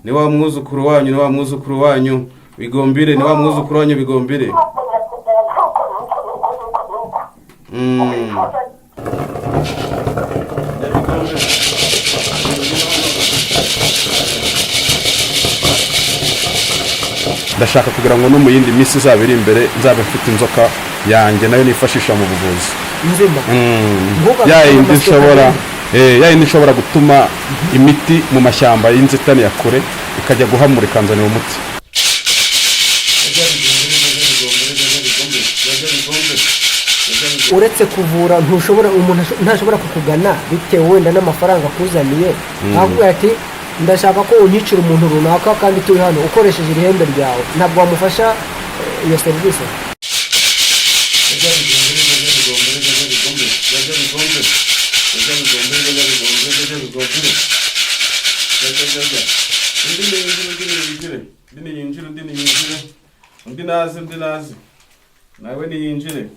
ni wa mwuzukuru wanyu, ni wa mwuzukuru wanyu Bigombire, ni wa mwuzukuru wanyu Bigombire. Ndashaka kugira ngo no mu yindi minsi izaba iri imbere nzabe mfite inzoka yanjye nayo nifashisha mu buvuzi nzima. yayindi ishobora gutuma imiti mu mashyamba y'inzitane ya kure ikajya guhamura ikanzanira umuti. Uretse kuvura umuntu ntashobora kukugana bitewe wenda n'amafaranga akuzaniye, ahubwo ati ndashaka ko unyicira umuntu runaka kandi turi hano ukoresheje irihembe ryawe, ntabwo wamufasha iyo serivisi? Undi nazi nawe niyinjire.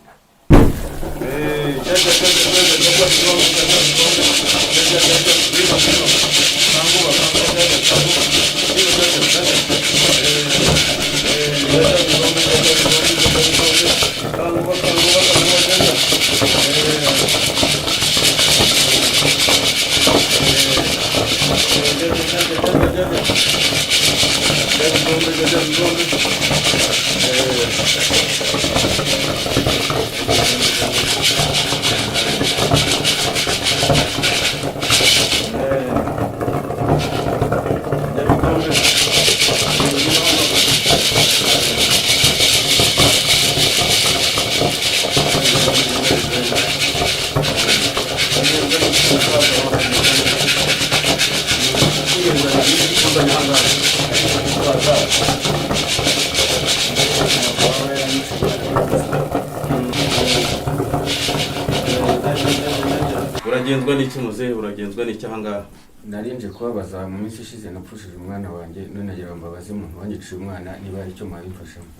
Uragenzwa n'iki muzehe, uragenzwa n'iki ahangaha? Narinje kubabaza mu minsi ishize napfushije umwana wanjye, none nagira ngo mbabaze umuntu wanyiciye umwana niba ari cyo mwabimfashamo.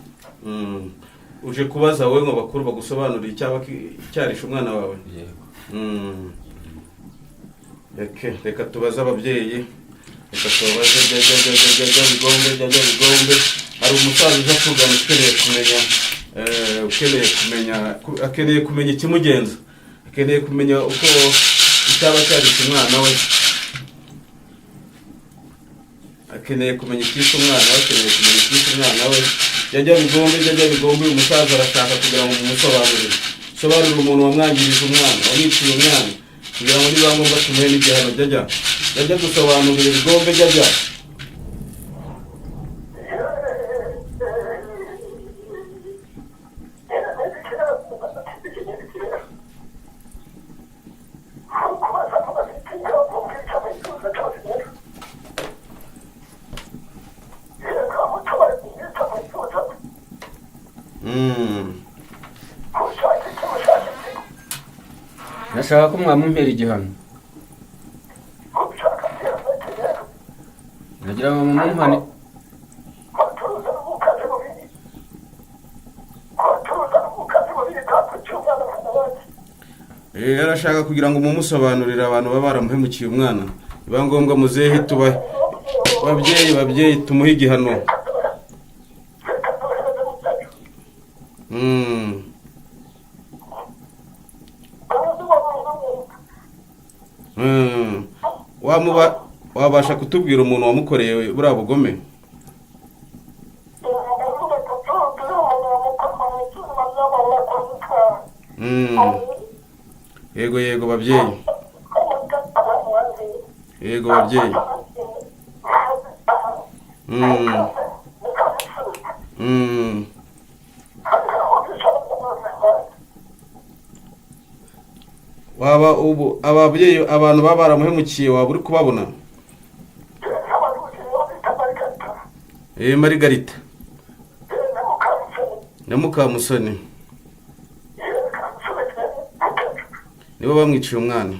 Uje kubaza wowe ngo bakuru bagusobanurira icyaba cyarisha umwana wawe? Yego. Reka tubaze ababyeyi, reka tubaze Bigombe. Hari umusaza uje kugana akeneye kumenya ikimugenza, akeneye kumenya uko icyaba cyarisha umwana we, akeneye kumenya icyishe umwana we. Jya Bigombe, umusaza arashaka kugira ngo mumusobanurire. Sobanurira umuntu wamwangirije umwana, wamwiciye umwana, kugira ngo niba ngombwa tumuhe n'igihano. Jya gusobanurira Bigombe. Nashaka ko mwamumpera igihano. Nagira ngo mumumpane. Arashaka kugira ngo mumusobanurire abantu baba baramuhemukiye umwana. Biba ngombwa muzehe tuba babyeyi tumuhe igihano. Wabasha kutubwira umuntu wamukoreye buriya bugome? Yego babyeyi. Waba ubu ababyeyi abantu baba baramuhemukiye waba uri kubabona? Marigarita na Mukamusoni nibo bamwiciye umwana.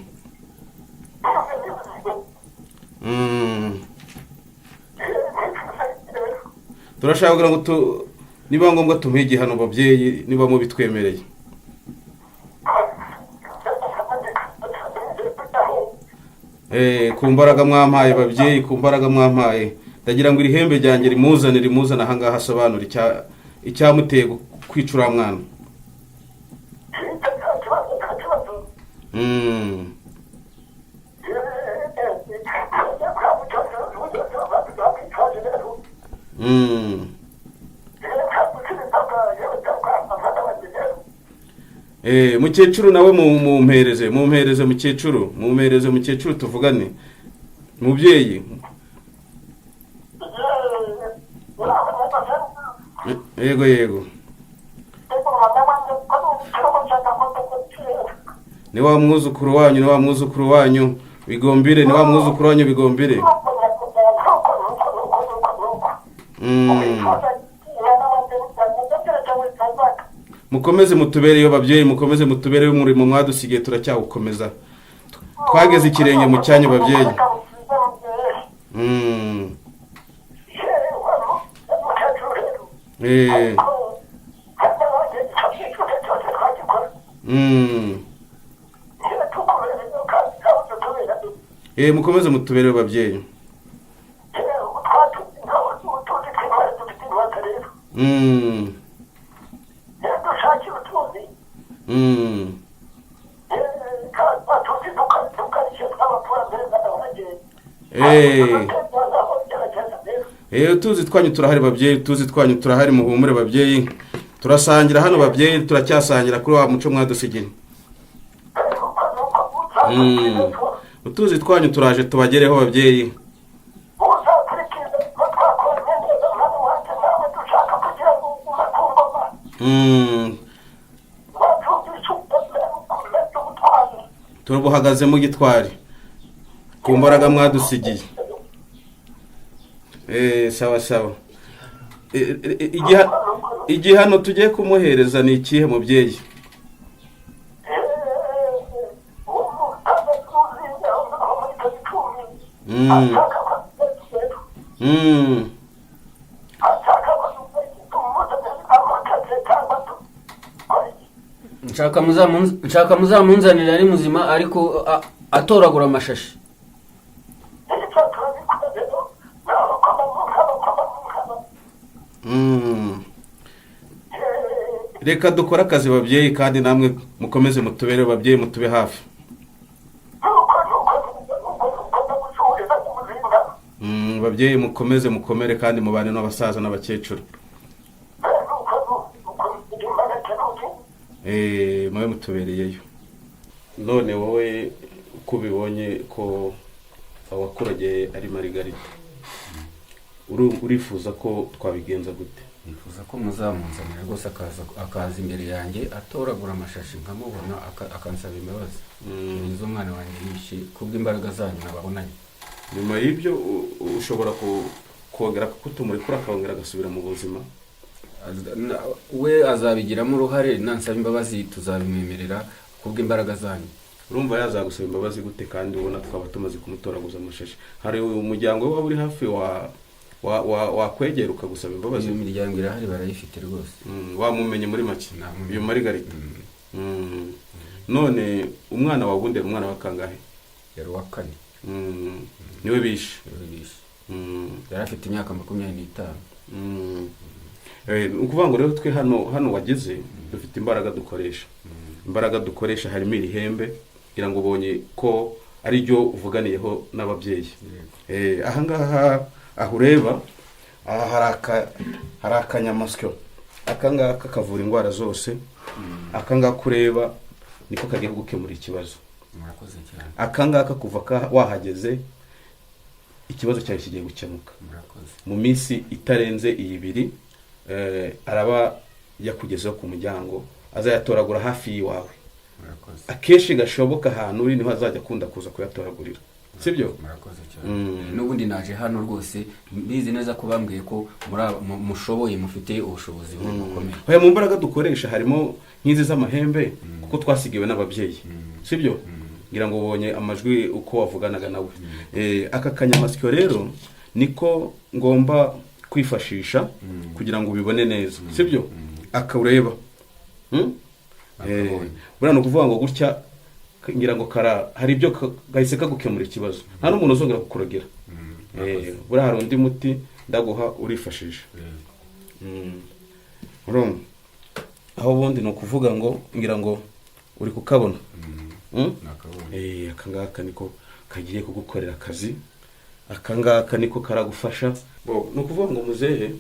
Turashaka kugira ngo niba ngombwa tumuhe igihano babyeyi, niba mubitwemereye. ku mbaraga mwampaye babyeyi, ku mbaraga mwampaye ndagira ngo iri hembe ryanjye rimuzane ahangaha asobanura icyamuteye kwica uriya mwana. Mukecuru nawe mumpereze mukecuru tuvugane. Mubyeyi yego ni wa mwuzukuru wanyu Bigombire, ni wa mwuzukuru wanyu Bigombire. Mukomeze mutubereyo babyeyi, mukomeze mutubereyo umurimo mwadusigiye turacyawukomeza. Twageze ikirenge mu cyanyu babyeyi. Mukomeze mutubereyo babyeyi. Tuzi twanyu turahari babyeyi, tuzi twanyu turahari, muhumure babyeyi. Turasangira hano babyeyi, turacyasangira kuri wa muco mwadusigiye. Tuzi twanyu turaje tubagereho babyeyi. Turubuhagaze mu gitwari ku mbaraga mwadusigiye. Sawa. Igihano tugiye kumuhereza ni ikihe mubyeyi? nshaka muzamunzanira ari muzima ariko atoragura amashashi. Reka dukora akazi babyeyi, kandi namwe mukomeze mutubere babyeyi, mutube hafi. Babyeyi mukomeze mukomere kandi mubane n'abasaza n'abakecuru. Mwe mutubereyeyo. None wowe uko ubibonye ko awakurageye ari Margarita, urifuza ko twabigenza gute? Nifuza ko muzamunzanira rwose akaza imbere yanjye atoragura amashashi nkamubona akansaba imbabazi. Nizo mwana wanjye yishe kubw'imbaraga zanyu nababonanye. Nyuma y'ibyo ushobora kongera kutumurikura akongera agasubira mu buzima. We azabigiramo uruhare, nansaba imbabazi tuzabimwemerera kubw'imbaraga zanyu. Urumva yazagusaba imbabazi gute kandi ubona twaba tumaze kumutoraguza amashashi? Hari umuryango waba uri hafi wakwegera ukagusaba imbabazi? Iyo miryango irahari barayifite rwose. Wamumenye muri make iyo Margarita? None umwana wawe ubundi umwana wa kangahe? Yari wa 4. Niwe bishe? Yari afite imyaka 25. Ukuvuga ngo rero twe hano wageze dufite imbaraga dukoresha harimo iri hembe kugira ngo ubonye ko ari ryo uvuganiyeho n'ababyeyi. Ahangaha aho ureba hari akanyamasyo, akangaka kavura indwara zose. Akangaka kureba niko kagiye gukemura ikibazo. Murakoze cyane. Akangaka kuva wahageze ikibazo cyawe kigiye gukemuka. Mu minsi itarenze 2 araba yakugezeho ku muryango, azayatoragura hafi yiwawe. Akeshi gashoboka ahantu uri niho azajya akunda kuza kuyatoragurira. Sibyo? Murakoze cyane. N'ubundi naje hano rwose bizi neza ko bambwiye ko mushoboye, mufite ubushobozi bukomeye. Mu mbaraga dukoresha harimo nk'izi z'amahembe kuko twasigiwe n'ababyeyi. Sibyo? Ngira ngo ubonye amajwi uko wavuganaga nawe. Aka kanyamasyo rero niko ngomba kwifashisha kugira ngo ubibone neza. Sibyo? Akaureba. Buriya no kuvuga ngo gutya ngira ngo hari ibyo gahise kagukemura ikibazo, nta n'umuntu uzongera kukurogera. Buriya hari undi muti ndaguha urifashisha. Urumva aho ubundi ni ukuvuga ngo ngira ngo uri kukabona. Akangaka niko kagiye kugukorera akazi, akangaka niko karagufasha. Ni ukuvuga ngo muzehe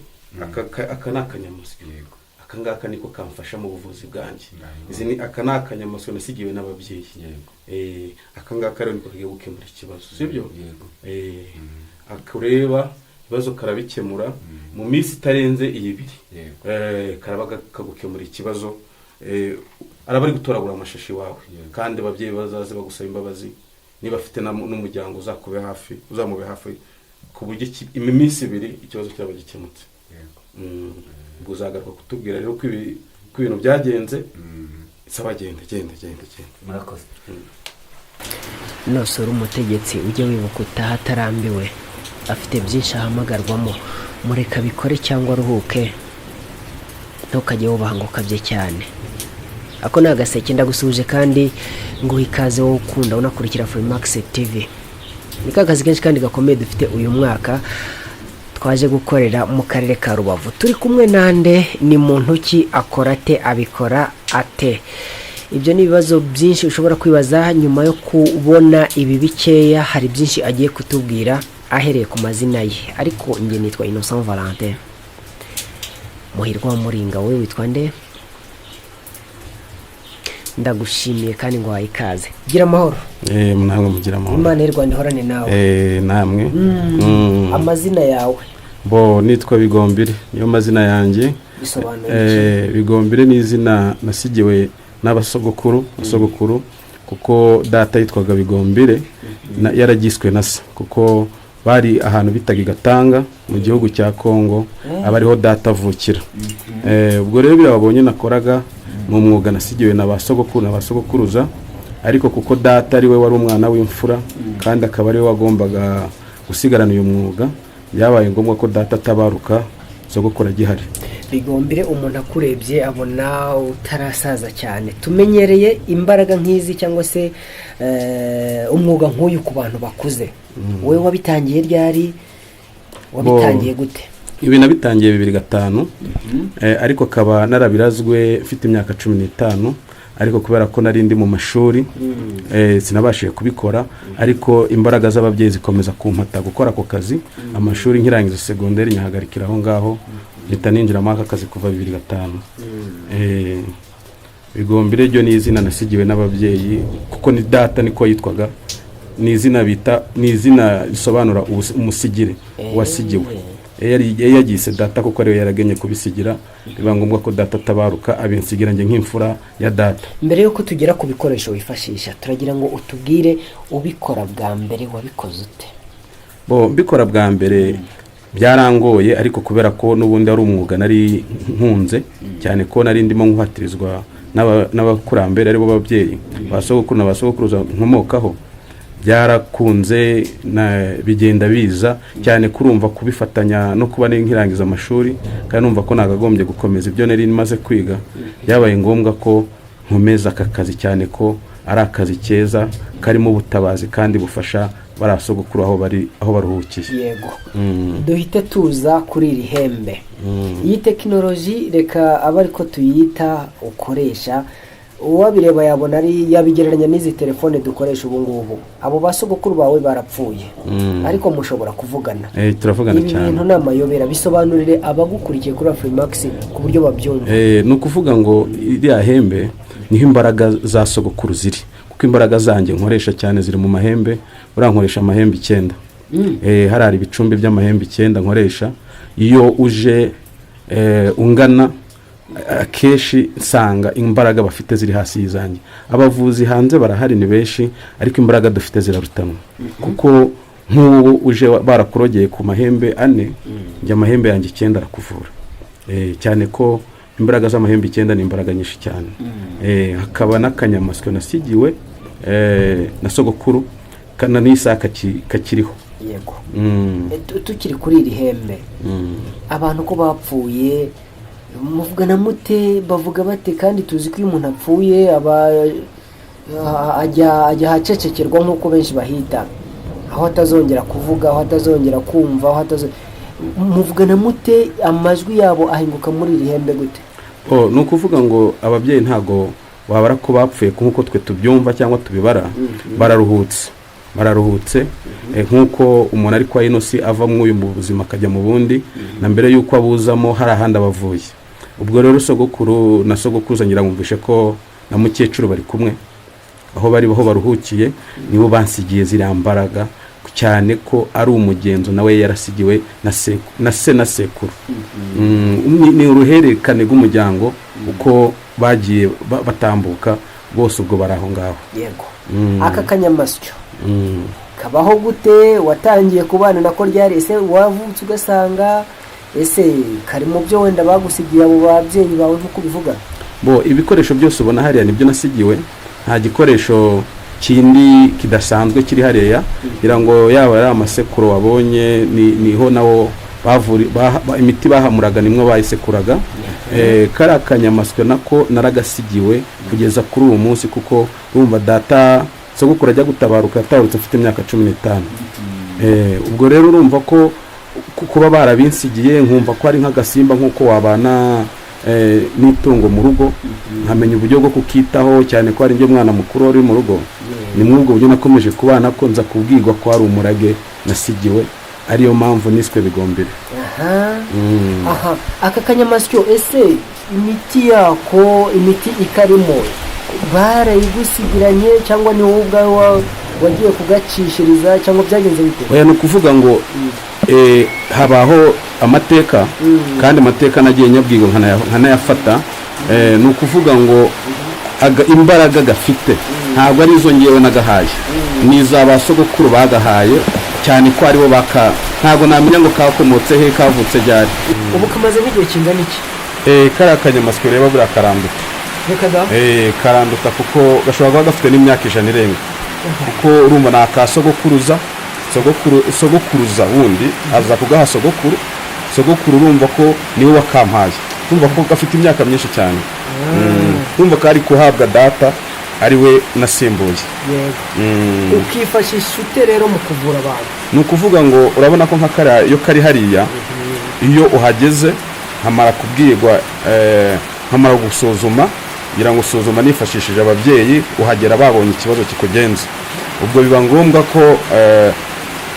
aka ni akanyamasyo, akangaka niko kamfasha mu buvuzi bwanjye. Aka ni akanyamasyo nasigiwe n'ababyeyi. Akangaka rero niko kagiye gukemura ikibazo, sibyo? Akureba ibibazo karabikemura mu minsi itarenze iyi 2. Karaba kagukemura ikibazo. Arabari gutoragura amashashi wawe, kandi ababyeyi bazaze bagusaba imbabazi niba afite n'umuryango uzakube hafi, uzamube hafi ku buryo iminsi 2 ikibazo cyaba gikemutse. Ubwo uzagaruka kutubwira rero ko ibintu byagenze. Saba genda. Murakoze. Nosora umutegetsi ujye wibuka utahatarambiwe, afite byinshi ahamagarwamo. Mureka bikore cyangwa ruhuke, ntukajye wubahanguka bye cyane. Ako ni agaseke ndagusuje kandi ngo ikaze wowe ukunda unakurikira Freemax TV. Ni kakazi kenshi kandi gakomeye dufite uyu mwaka twaje gukorera mu karere ka Rubavu. Turi kumwe nande, ni muntu ki, akora ate, abikora ate? Ibyo ni ibibazo byinshi ushobora kwibaza nyuma yo kubona ibi bikeya. Hari byinshi agiye kutubwira ahereye ku mazina ye, ariko nge nitwa Innocent Valentin Muhirwa wa Muringa. Wowe witwa nde? Ndagushimiye kandi ngo wayikaze. Gira amahoro. Namwe mugira amahoro. Imana y'u Rwanda ihorane nawe. Namwe. Amazina yawe? Nitwa Bigombire, niyo mazina yanjye. Bisobanuye Bigombire ni izina nasigiwe n'abasogokuru, kuko data yitwaga Bigombire, yaragiswe na se, kuko bari ahantu bitaga Gatanga mu gihugu cya Kongo, abariho data avukira. Ubwo rero birababonye nakoraga mu mwuga nasigiwe n'abasogokuruza, ariko kuko data ari we wari umwana w'imfura kandi akaba ari we wagombaga gusigarana uyu mwuga, byabaye ngombwa ko data atabaruka sogokuru agihari. Bigombire, umuntu akurebye abona utarasaza cyane. Tumenyereye imbaraga nk'izi cyangwa se umwuga nk'uyu ku bantu bakuze. Wowe wabitangiye ryari? Wabitangiye gute? Ibi nabitangiye 2005, ariko kaba narabirazwe mfite imyaka 15, ariko kubera ko nari ndi mu mashuri sinabashije kubikora, ariko imbaraga z'ababyeyi zikomeza kumpata gukora ako kazi. Amashuri nkirangiza secondaire nyahagarikira aho ngaho, leta ninjira mu akazi kuva 2005. Bigombire ryo ni izina nasigiwe n'ababyeyi, kuko ni data niko yitwaga. Ni izina risobanura umusigire wasigiwe. Yagise data kuko ariwe yaragenye kubisigira, biba ngombwa ko data atabaruka abinsigira nge nk'imfura ya data. Mbere yuko tugera ku bikoresho wifashisha, turagira ngo utubwire ubikora bwa mbere wabikoze ute? Mbikora bwa mbere byarangoye, ariko kubera ko n'ubundi ari umwuga nari nkunze cyane, ko nari ndimo nkuhatirizwa n'abakurambere aribo babyeyi basogokuru n'abasogokuruza nkomokaho, byarakunze bigenda biza cyane kurumva kubifatanya no kuba nkirangiza amashuri, kandi numva ko nagagombye gukomeza ibyo nari maze kwiga. Byabaye ngombwa ko nkomeza aka kazi cyane ko ari akazi keza karimo ubutabazi kandi bufasha barasogokuru aho baruhukiye. Yego. Duhite tuza kuri iri hembe. Iyi tekinoloji reka abari ko tuyita ukoresha, uwabireba yabona ari yabigereranya n'izi telefone dukoresha ubu ngubu. Abo basogokuru bawe barapfuye, ariko mushobora kuvugana. Turavugana cyane. Ibintu n'amayobera, bisobanurire abagukurikiye kuri Freemax ku buryo babyumva. Ni ukuvuga ngo iriya hembe niho imbaraga za sogokuru ziri, kuko imbaraga zanjye nkoresha cyane ziri mu mahembe. Urankoresha amahembe 9. Harari ibicumbi by'amahembe 9 nkoresha. Iyo uje ungana akeshi nsanga imbaraga bafite ziri hasi y'izanjye. Abavuzi hanze barahari ni benshi, ariko imbaraga dufite zirarutanwa, kuko nk'ubu uje barakurogeye ku mahembe 4, njye amahembe yanjye 9 arakuvura. Cyane ko imbaraga z'amahembe 9 ni imbaraga nyinshi cyane. Hakaba n'akanyamasyo nasigiwe na sogokuru kana n'isaka kakiriho. Yego. Tukiri kuri iri hembe, abantu ko bapfuye muvugana mute, bavuga bate? Kandi tuzi ko umuntu apfuye ajya ahacecekerwa nk'uko benshi bahita, aho atazongera kuvuga, aho atazongera kumva, muvugana mute, amajwi yabo ahinguka muri iri hembe gute? ni ukuvuga ngo ababyeyi ntago wabara ko bapfuye nk'uko twe tubyumva cyangwa tubibara. bararuhutse nk'uko umuntu ari kwa ino si ava mu buzima akajya mu bundi, na mbere y'uko abuzamo hari ahandi abavuye. ubwo rero sogokuru na sogokuruza ngira ngumvishe ko na mukecuru bari kumwe, aho baruhukiye nibo bansigiye ziriya mbaraga, cyane ko ari umugenzo nawe yarasigiwe na se na sekuru. ni uruhererekane rw'umuryango uko bagiye batambuka bose, ubwo bari aho ngaho. Yego. Aka kanyamasyo kabaho gute? Watangiye kubana nako ryari? Ese wavutse ugasanga ese kari mu byo wenda bagusigiye abo babyeyi bawe nk'uko bivuga? Ibikoresho byose ubona hariya nibyo nasigiwe, nta gikoresho kindi kidasanzwe kiri hariya. Kugira ngo yaba ari amasekuro wabonye niho nawo imiti bahamuraga nimwe bayisekuraga. Kari akanyamasyo nako naragasigiwe kugeza kuri uwo munsi, kuko urumva data sogokuru ajya gutabaruka yatabarutse afite imyaka 15. ubwo rero urumva ko kuba barabinsigiye nkumva ko ari nk'agasimba nk'uko wabana n'itungo mu rugo, nkamenya uburyo bwo kukitaho, cyane ko ari njye mwana mukuru uri mu rugo. ni mwubwo buryo nakomeje kubana ko nza kubwirwa ko hari umurage nasigiwe, ariyo mpamvu niswe Bigombere. Aka kanyamasyo ese imiti yako, imiti ikarimo barayigusigiranye cyangwa ni wowe ubwawe wagiye kugacishiriza cyangwa byagenze bite? Ni ukuvuga ngo habaho amateka, kandi amateka nagiye nyabwigo nkanayafata. ni ukuvuga ngo imbaraga gafite ntabwo ari izo ngewe nagahaye, ni iz'abasogokuru bagahaye, cyane ko aribo ntabwo namenya ngo kakomotse he, kavutse ryari. Ubu kamaze nk'igihe kingana iki? Kariya kanyamasyo reba buriya karanduka. Karanduka kuko gashobora kuba gafite n'imyaka 100 irenga, kuko urumva ni akasogokuruza. Sogokuruza wundi aza kugaha sogokuru urumva ko niwe wakampaye, urumva ko gafite imyaka myinshi cyane. urumva ko ari kuhabwa data ariwe nasimbuye. Ukifashisha ute rero mu kuvura abantu? Ni ukuvuga ngo urabona ko iyo kari hariya, iyo uhageze nkamara kubwirwa, nkamara gusuzuma, ngira ngo usuzuma nifashishije ababyeyi, uhagera babonye ikibazo kikugenza. ubwo biba ngombwa ko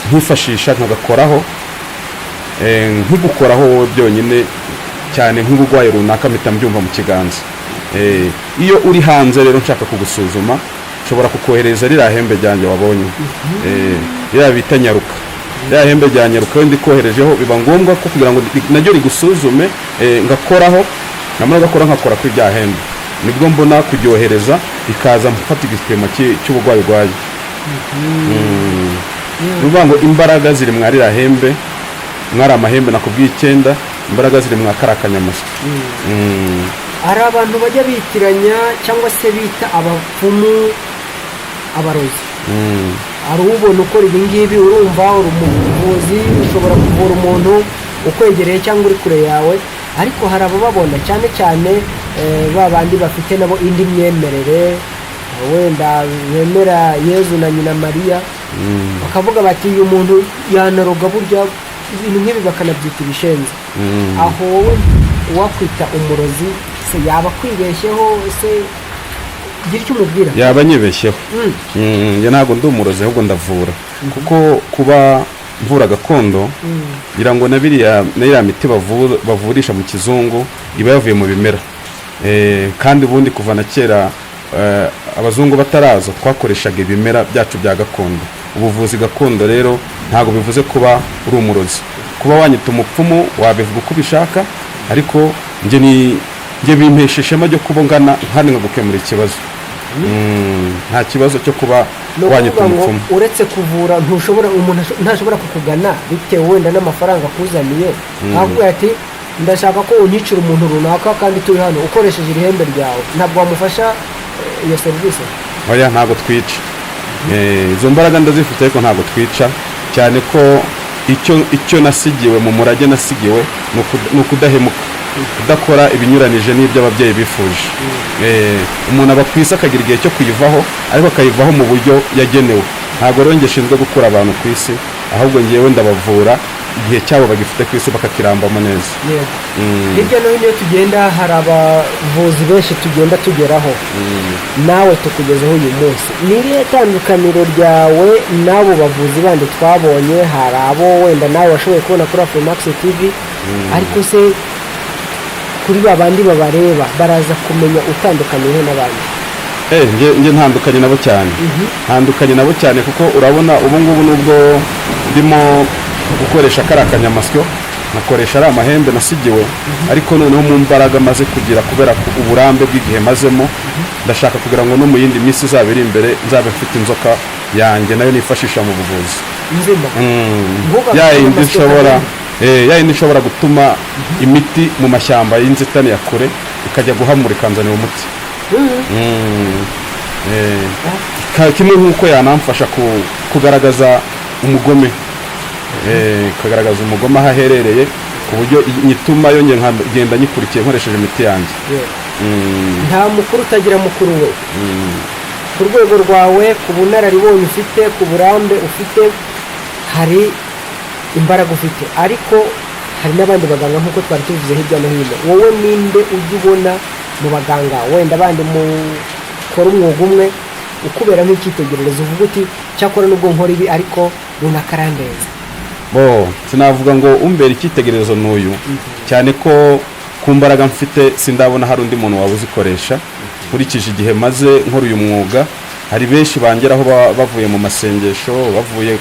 nkifashisha nkagakoraho, nkigukoraho wowe byonyine, cyane nk'uburwayi runaka mpita mbyumva mu kiganza. iyo uri hanze rero nshaka kugusuzuma, nshobora kukohereza ririya hembe ryanjye wabonye, ririya bita nyaruka. ririya hembe rya nyaruka ndi koherejeho, biba ngombwa ko kugira ngo naryo rigusuzume, ngakoraho, namara gakora nkakora kuri rya hembe, nibwo mbona kuryohereza ikaza mfata igipimo cy'uburwayi urwaye. Nuvuga ngo imbaraga ziri mwa ririya hembe, mwari amahembe nakubwiye 9, imbaraga ziri mwa kara kanyamasyo. Hari abantu bajya bitiranya cyangwa se bita abapfumu abarozi. Hari ubona ukora ibi ngibi, urumva uri umuvuzi, ushobora kuvura umuntu ukwegereye cyangwa uri kure yawe, ariko hari abababona cyane cyane babandi bafite nabo indi myemerere, wenda bemera Yezu na nyina Mariya, bakavuga bati uyu muntu yanaroga burya, ibintu nk'ibi bakanabyita ibishenzi. aho wakwita umurozi se yaba kwibeshyeho, se gira icyo umubwira? Yaba nyibeshyeho. Njye ntabwo ndi umurozi, ahubwo ndavura, kuko kuba mvura gakondo, ngira ngo na iriya miti bavurisha mu kizungu iba yavuye mu bimera. kandi ubundi kuva na kera abazungu bataraza twakoreshaga ibimera byacu bya gakondo. Ubuvuzi gakondo rero ntabwo bivuze kuba uri umurozi. Kuba wanyita umupfumu wabivuga uko ubishaka, ariko njye bimpesha ishema ryo kuba ngana hano ngagukemura ikibazo. nta kibazo cyo kuba wanyita umupfumu. Uretse kuvura, umuntu ntashobora kukugana bitewe wenda n'amafaranga akuzaniye, ahubwo ati ndashaka ko unyicira umuntu runaka kandi turi hano ukoresheje ihembe ryawe, ntabwo wamufasha iyo serivisi? Oya, ntabwo twica. Izo mbaraga ndazifite, ariko ntabwo twica, cyane ko icyo nasigiwe mu murage nasigiwe ni ukudahemuka. kudakora ibinyuranije n'ibyo ababyeyi bifuje. Umuntu aba ku isi akagira igihe cyo kuyivaho ariko akayivaho mu buryo yagenewe. Ntabwo rero ngishinzwe gukura abantu ku isi, ahubwo ngewe ndabavura igihe cyabo bagifite ku isi bakakirambamo neza. Hirya no hino iyo tugenda hari abavuzi benshi tugenda tugeraho, nawe tukugezeho uyu munsi. Ni irihe tandukaniro ryawe n'abo bavuzi bandi twabonye? Hari abo wenda nawe washoboye kubona kuri Afrimax TV, ariko se kuri babandi babareba baraza kumenya utandukaniye n'abandi? Nge ntandukanye nabo cyane. Ntandukanye nabo cyane kuko urabona ubu ngubu nubwo ndimo gukoresha karakanyamasyo, nakoresha ari amahembe nasigiwe, ariko noneho mu mbaraga maze kugira kubera uburambe bw'igihe mazemo, ndashaka kugira ngo no mu yindi minsi izaba iri imbere nzabe mfite inzoka yanjye nayo nifashisha mu buvuzi. Yayindi ishobora gutuma imiti mu mashyamba y'inzitane ya kure ikajya guhamura ikanzanira umuti. Kimwe nk'uko yanamfasha kugaragaza umugome, kagaragaza umugome aho aherereye ku buryo nyituma yo ngenda nyikurikiye nkoresheje imiti yanjye. Nta mukuru utagira mukuru we. Ku rwego rwawe, ku bunararibonye ufite, ku burambe ufite, hari imbaraga ufite, ariko hari n'abandi baganga nk'uko twari tubivuze hirya no hino. Wowe ninde ujya ubona mu baganga wenda abandi mukora umwuga umwe ukubera nk'icyitegererezo uvuga uti cyakora nubwo nkora ibi ariko runaka arandenza? Sinavuga ngo umbera icyitegererezo n'uyu, cyane ko ku mbaraga mfite sindabona hari undi muntu waba uzikoresha. Nkurikije igihe maze nkora uyu mwuga, hari benshi bangeraho bavuye mu masengesho, bavuye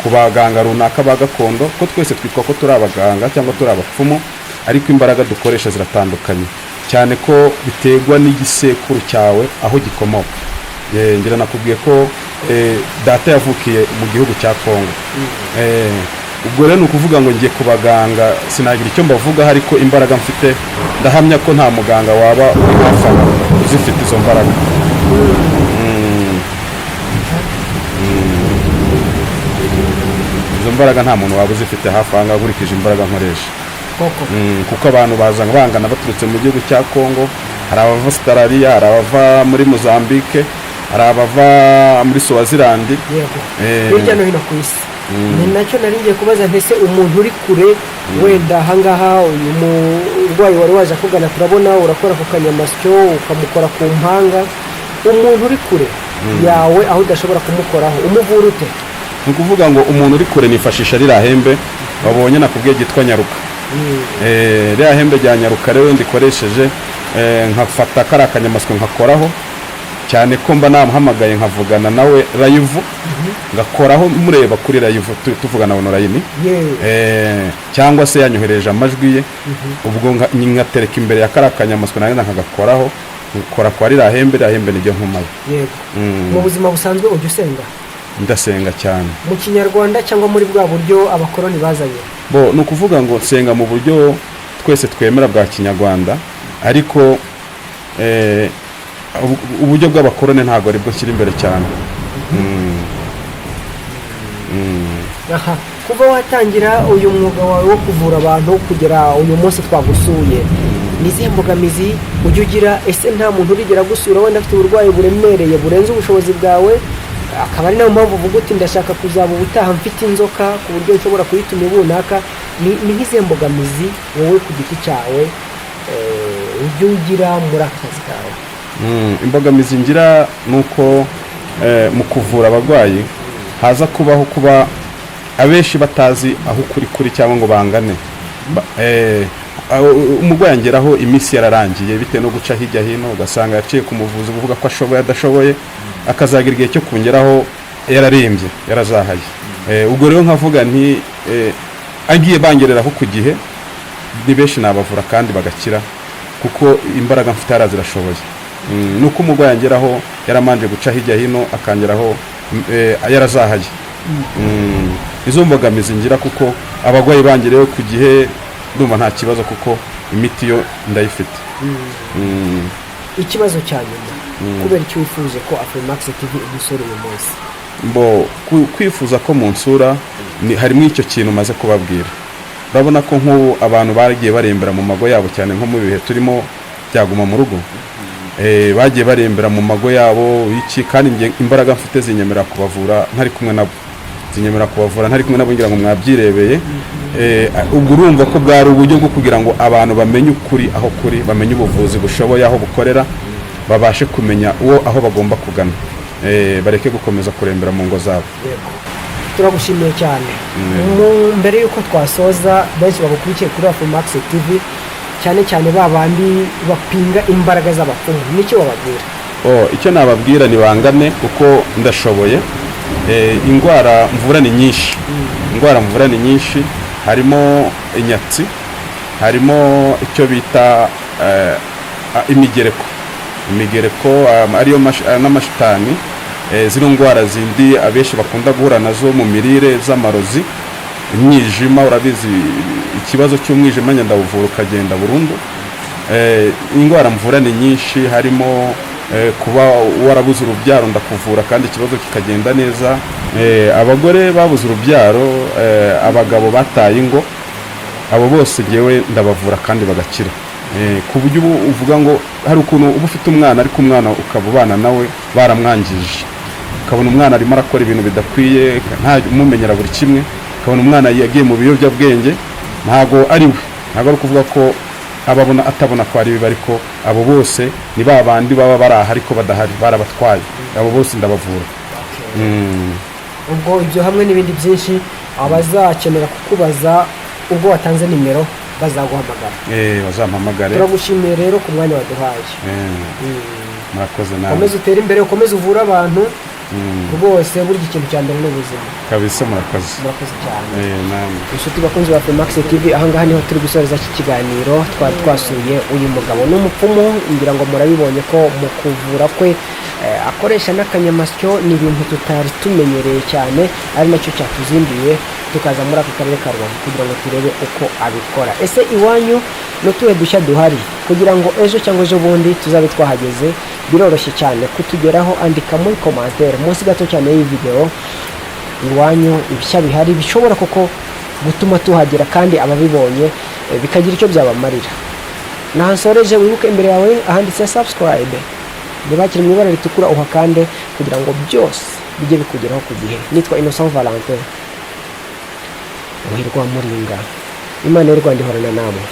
ku baganga runaka ba gakondo, ko twese twitwa ko turi abaganga cyangwa turi abapfumu, ariko imbaraga dukoresha ziratandukanye cyane ko biterwa n'igisekuru cyawe aho gikomoka. Ngira nakubwiye ko data yavukiye mu gihugu cya Kongo. Ubwo rero ni ukuvuga ngo ngiye ku baganga sinagira icyo mbavuga, ariko imbaraga mfite ndahamya ko nta muganga waba uri hafi aho uzifite izo mbaraga. Izo mbaraga nta muntu waba uzifite hafi aho ngaho nkurikije imbaraga nkoresha. Kuko abantu baza bangana baturutse mu gihugu cya Kongo, hari abava Australia, hari abava muri Mozambique, hari abava muri Swaziland, hirya no hino ku isi. Ni nacyo nari ngiye kubaza, ntese umuntu uri kure wenda ahangaha uyu murwayi wari waje akugana, turabona urakora ku kanyamasyo ukamukora ku mpanga, umuntu uri kure yawe aho udashobora kumukoraho umuvura ute? Ni ukuvuga ngo umuntu uri kure nifashisha ririya hembe wabonye nakubwiye ryitwa nyaruka. Ririya hembe rya nyaruka rero ndikoresheje, nkafata kariya kanyamasyo nkakoraho, cyane ko mba namuhamagaye nkavugana nawe live, ngakoraho mureba kuri live tuvugana online, cyangwa se yanyohereje amajwi ye, ubwo nkatereka imbere ya kariya kanyamasyo nawe nkagakoraho, nkora kwa ririya hembe nijye nkumaye. Mu buzima busanzwe ujya usenga? Ndasenga cyane. Mu kinyarwanda cyangwa muri bwa buryo abakoroni bazanye? Ni ukuvuga ngo nsenga mu buryo twese twemera bwa kinyarwanda, ariko uburyo bw'abakoroni ntabwo aribwo nshyira imbere cyane. Kuva watangira uyu mwuga wawe wo kuvura abantu kugera uyu munsi twagusuye, ni izihe mbogamizi ujya ugira? Ese nta muntu urigera gusura wenda afite uburwayi buremereye burenze ubushobozi bwawe, akaba ari nayo mpamvu uvuga uti ndashaka kuzaba ubutaha mfite inzoka ku buryo nshobora kuyituma runaka? Ni nk'izihe mbogamizi wowe ku giti cyawe ujya ugira muri aka kazi kawe? Imbogamizi ngira ni uko mu kuvura abarwayi haza kubaho kuba abenshi batazi aho kuri cyangwa ngo bangane. Umurwayi angeraho iminsi yararangiye bitewe no guca hirya hino, ugasanga yaciye ku muvuzi uvuga ko ashoboye adashoboye, akazagira igihe cyo kongeraho yararembye yarazahaye. Ubwo rero nkavuga nti agiye bangereraho ku gihe, ni benshi nabavura kandi bagakira, kuko imbaraga mfite zirashoboye. Nuko umurwayi angeraho yaramanje guca hirya hino akangeraho yarazahaye. Izo mbogamizi ngira, kuko abarwayi bangerewe ku gihe ndumva nta kibazo kuko imiti yo ndayifite. Ikibazo cya nyuma, kubera icyo wifuje ko Afrimax TV igusura uyu munsi? Kwifuza ko mu nsura harimo icyo kintu maze kubabwira. urabona ko nk'ubu abantu bagiye barembera mu mago yabo cyane nko mu bihe turimo byaguma mu rugo, bagiye barembera mu mago yabo iki, kandi imbaraga mfite zinyemera kubavura ntari kumwe nabo, ngira ngo mwabyirebeye. Ubwo urumva ko bwari uburyo bwo kugira ngo abantu bamenye ukuri aho kuri, bamenye ubuvuzi bushoboye aho bukorera, babashe kumenya aho bagomba kugana, bareke gukomeza kurembera mu ngo zabo. Turagushimiye cyane. Mbere yuko twasoza, benshi bagukurikiye kuri Afromax TV, cyane cyane babandi bapinga imbaraga z'abapfumu, nicyo bababwira? Icyo nababwira ni bangane kuko ndashoboye. Indwara mvura ni nyinshi, harimo inyatsi, harimo icyo bita imigereko ariyo n'amashitani, zino ndwara zindi abenshi bakunda guhura nazo mu mirire z'amarozi, imyijima. Urabizi ikibazo cy'umwijima ndawuvura ukagenda burundu. Indwara mvura ni nyinshi, harimo kuba warabuze urubyaro ndakuvura kandi ikibazo kikagenda neza. Abagore babuze urubyaro, abagabo bataye ingo, abo bose ngewe ndabavura kandi bagakira. Ku buryo uvuga ngo hari ukuntu uba ufite umwana ariko umwana ukaba ubana nawe baramwangije, ukabona umwana arimo arakora ibintu bidakwiye umumenyera buri kimwe, ukabona umwana yagiye mu biyobyabwenge, ntabwo ari ukuvuga ko atabona ko ari bibi, ariko abo bose ni ba bandi baba bari aha ariko badahari, barabatwaye. Abo bose ndabavura. Ubwo ibyo hamwe n'ibindi byinshi, abazakenera kukubaza ubwo watanze nimero bazaguhamagara. Bazampamagare. Turagushimiye rero ku mwanya waduhaye. Murakoze nawe. Komeza utere imbere, ukomeze uvura abantu rwose, burya ikintu cya mbere n'ubuzima. Kabisa, murakoze cyane. namwe inshuti bakunzi ba Afromax TV, ahangaha niho turi gusoreza iki kiganiro. Twari twasuye uyu mugabo n'umupfumu, ngira ngo murabibonye ko mu kuvura kwe akoresha n'akanyamasyo. Ni ibintu tutari tumenyereye cyane, ari nacyo cyatuzinduye tukaza muri aka karere ka Rubavu kugira ngo turebe uko abikora. Ese iwanyu n'utuhe dushya duhari kugira ngo ejo cyangwa ejo bundi tuzabe twahageze? Biroroshye cyane kutugeraho, andika muri commentaire munsi gato cyane y'iyi video iwanyu ibishya bihari bishobora koko gutuma tuhagera kandi ababibonye bikagira icyo byabamarira. Nahansoreje, wibuke imbere yawe ahanditse subscribe, ntibakire mu ibara ritukura uhakande kugira ngo byose bijye bikugeraho ku gihe. Nitwa Innocent Valentin, muhirwa muringa, Imana y'u Rwanda ihorana namwe.